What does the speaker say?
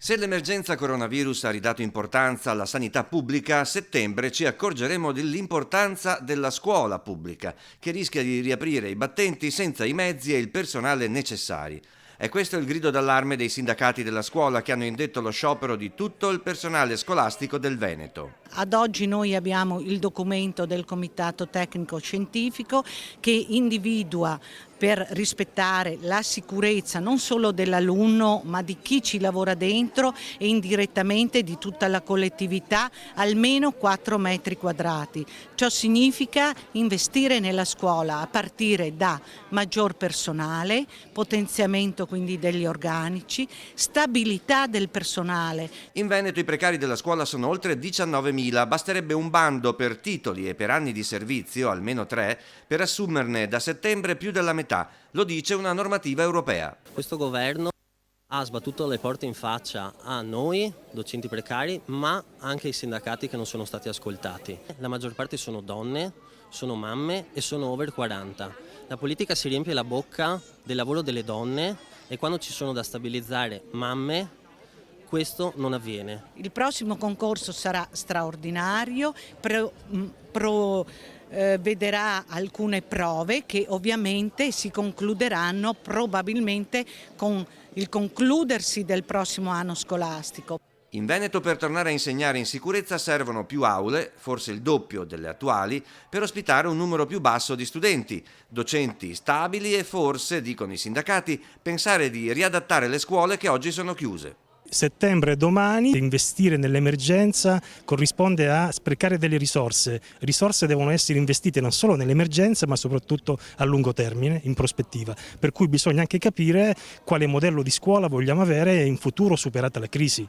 Se l'emergenza coronavirus ha ridato importanza alla sanità pubblica, a settembre ci accorgeremo dell'importanza della scuola pubblica, che rischia di riaprire i battenti senza i mezzi e il personale necessari. E questo è il grido d'allarme dei sindacati della scuola che hanno indetto lo sciopero di tutto il personale scolastico del Veneto. Ad oggi noi abbiamo il documento del Comitato Tecnico Scientifico che individua per rispettare la sicurezza non solo dell'alunno ma di chi ci lavora dentro e indirettamente di tutta la collettività almeno 4 metri quadrati. Ciò significa investire nella scuola a partire da maggior personale, potenziamento quindi degli organici, stabilità del personale. In Veneto i precari della scuola sono oltre 19.000, basterebbe un bando per titoli e per anni di servizio, almeno 3, per assumerne da settembre più della metà. Lo dice una normativa europea. Questo governo ha sbattuto le porte in faccia a noi, docenti precari, ma anche ai sindacati che non sono stati ascoltati. La maggior parte sono donne, sono mamme e sono over 40. La politica si riempie la bocca del lavoro delle donne e quando ci sono da stabilizzare mamme, questo non avviene. Il prossimo concorso sarà straordinario, vedrà alcune prove che ovviamente si concluderanno probabilmente con il concludersi del prossimo anno scolastico. In Veneto per tornare a insegnare in sicurezza servono più aule, forse il doppio delle attuali, per ospitare un numero più basso di studenti, docenti stabili e forse, dicono i sindacati, pensare di riadattare le scuole che oggi sono chiuse. Settembre e domani investire nell'emergenza corrisponde a sprecare delle risorse. Risorse devono essere investite non solo nell'emergenza ma soprattutto a lungo termine, in prospettiva. Per cui bisogna anche capire quale modello di scuola vogliamo avere in futuro superata la crisi.